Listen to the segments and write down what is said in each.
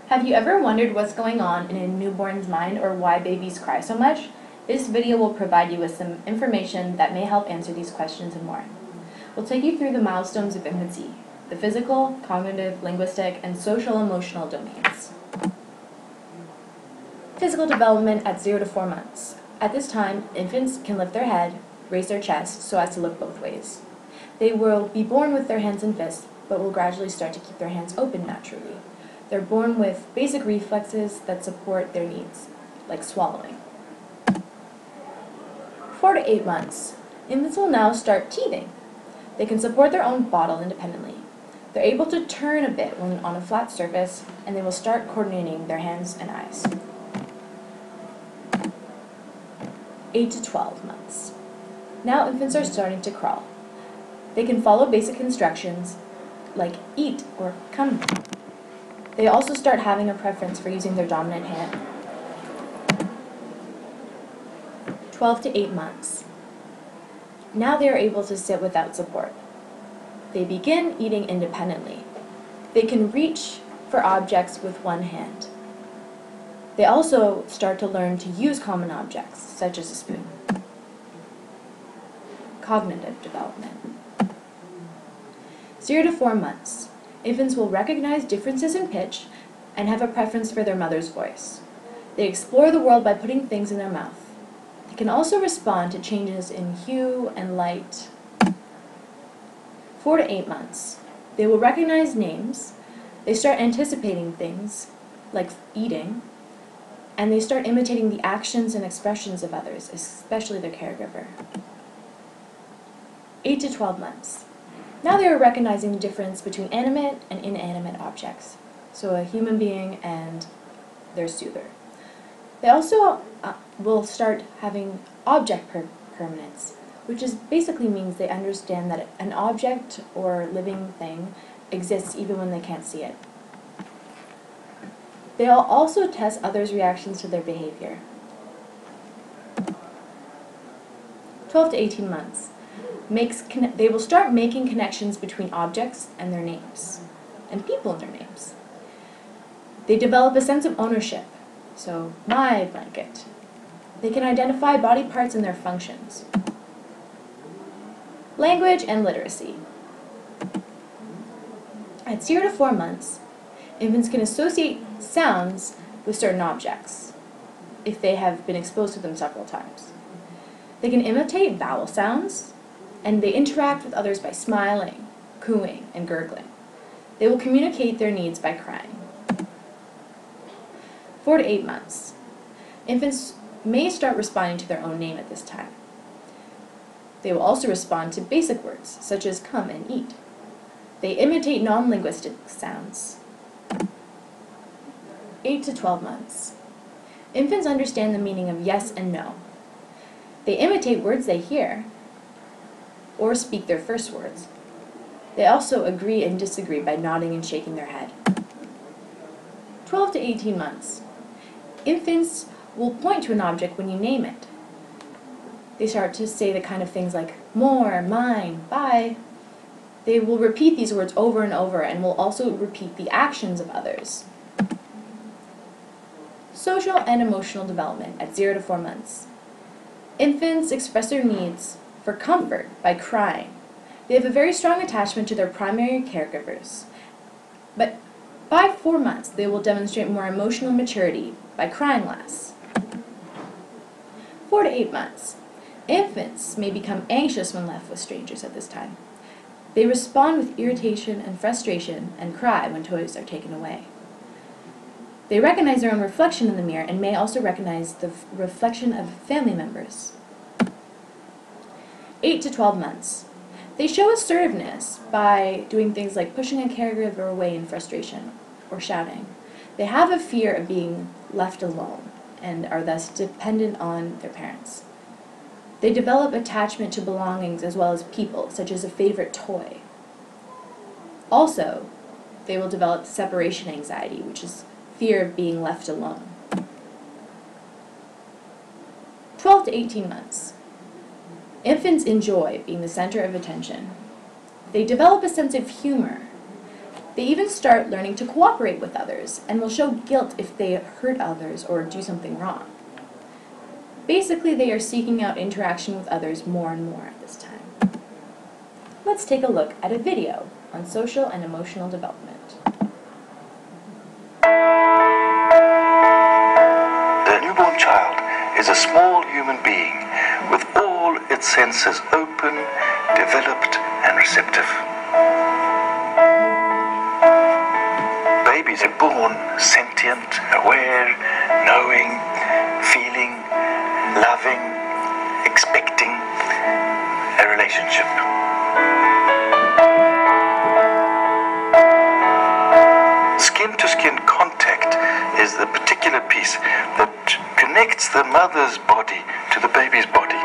Have you ever wondered what's going on in a newborn's mind or why babies cry so much? This video will provide you with some information that may help answer these questions and more. We'll take you through the milestones of infancy, the physical, cognitive, linguistic, and social-emotional domains. Physical development at 0 to 4 months. At this time, infants can lift their head, raise their chest so as to look both ways. They will be born with their hands and fists, but will gradually start to keep their hands open naturally. They're born with basic reflexes that support their needs, like swallowing. 4 to 8 months. Infants will now start teething. They can support their own bottle independently. They're able to turn a bit when on a flat surface, and they will start coordinating their hands and eyes. 8 to 12 months. Now infants are starting to crawl. They can follow basic instructions like eat or come. They also start having a preference for using their dominant hand. 12 to 8 months. Now they are able to sit without support. They begin eating independently. They can reach for objects with one hand. They also start to learn to use common objects, such as a spoon. Cognitive development. 0 to 4 months. Infants will recognize differences in pitch and have a preference for their mother's voice. They explore the world by putting things in their mouth. They can also respond to changes in hue and light. 4 to 8 months. They will recognize names. They start anticipating things, like eating, and they start imitating the actions and expressions of others, especially their caregiver. 8 to 12 months. Now they are recognizing the difference between animate and inanimate objects, so a human being and their soother. They also will start having object permanence, which basically means they understand that an object or living thing exists even when they can't see it. They'll also test others' reactions to their behavior. 12 to 18 months. They will start making connections between objects and their names, and people and their names. They develop a sense of ownership, so my blanket. They can identify body parts and their functions. Language and literacy. At 0 to 4 months, infants can associate sounds with certain objects if they have been exposed to them several times. They can imitate vowel sounds, and they interact with others by smiling, cooing, and gurgling. They will communicate their needs by crying. 4 to 8 months. Infants may start responding to their own name at this time. They will also respond to basic words, such as come and eat. They imitate non-linguistic sounds. 8 to 12 months. Infants understand the meaning of yes and no. They imitate words they hear, or speak their first words. They also agree and disagree by nodding and shaking their head. 12 to 18 months. Infants will point to an object when you name it. They start to say the kind of things like more, mine, bye. They will repeat these words over and over and will also repeat the actions of others. Social and emotional development at 0 to 4 months. Infants express their needs for comfort by crying. They have a very strong attachment to their primary caregivers. But by 4 months, they will demonstrate more emotional maturity by crying less. 4 to 8 months. Infants may become anxious when left with strangers at this time. They respond with irritation and frustration and cry when toys are taken away. They recognize their own reflection in the mirror and may also recognize the reflection of family members. 8 to 12 months. They show assertiveness by doing things like pushing a caregiver away in frustration or shouting. They have a fear of being left alone and are thus dependent on their parents. They develop attachment to belongings as well as people, such as a favorite toy. Also, they will develop separation anxiety, which is fear of being left alone. 12 to 18 months. Infants enjoy being the center of attention. They develop a sense of humor They even start learning to cooperate with others and will show guilt if they hurt others or do something wrong. Basically, they are seeking out interaction with others more and more at this time. Let's take a look at a video on social and emotional development. The newborn child is a small human being with all its senses open, developed, and receptive. Babies are born sentient, aware, knowing, feeling, loving, expecting a relationship. Skin-to-skin contact is the particular piece that connects the mother's body to the baby's body,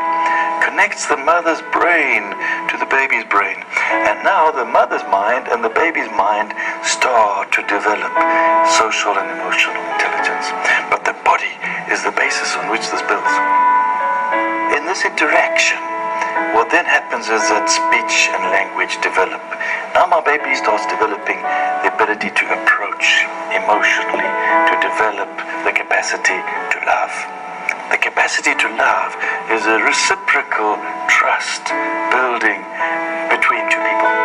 connects the mother's brain to the baby's brain. And now the mother's mind and the baby's mind start to develop social and emotional intelligence. But the body is the basis on which this builds. In this interaction, what then happens is that speech and language develop. Now my baby starts developing the ability to approach emotionally, to develop the capacity to love. The capacity to love is a reciprocal trust building between two people.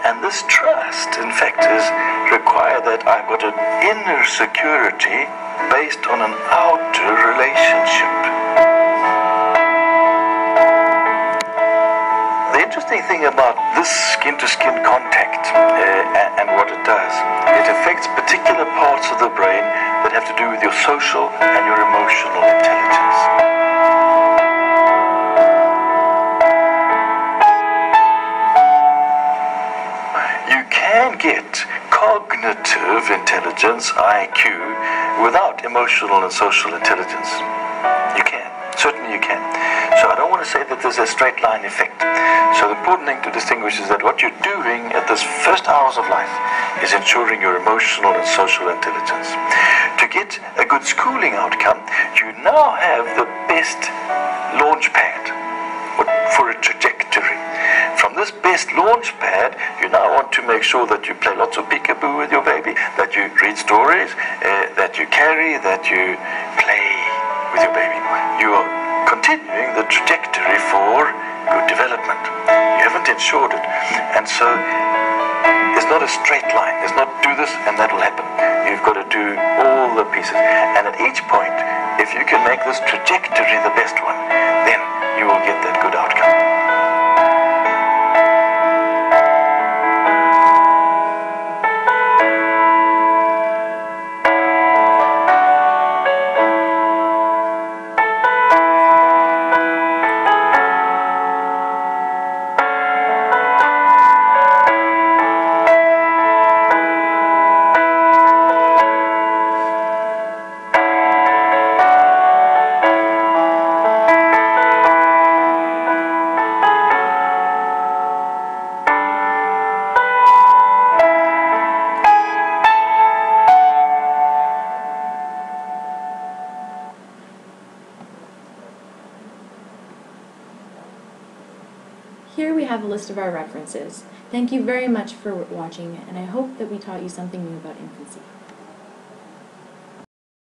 And this trust, in fact, is required that I've got an inner security based on an outer relationship. The interesting thing about this skin-to-skin contact and what it does, it affects particular parts of the brain that have to do with your social and your emotional intelligence. You can get cognitive intelligence, IQ, without emotional and social intelligence. You can. Certainly you can. So I don't want to say that there's a straight line effect. So the important thing to distinguish is that what you're doing at this first hours of life is ensuring your emotional and social intelligence. To get a good schooling outcome, you now have the best launch pad for a trajectory. From this best launch pad, you now want to make sure that you play lots of peekaboo with your baby, that you read stories, that you carry, that you play with your baby. You are continuing the trajectory for good development. You haven't ensured it. And so it's not a straight line. It's not do this and that will happen. You've got to do all the pieces. And at each point, if you can make this trajectory the best one, then you will get that good outcome. Here we have a list of our references. Thank you very much for watching, and I hope that we taught you something new about infancy.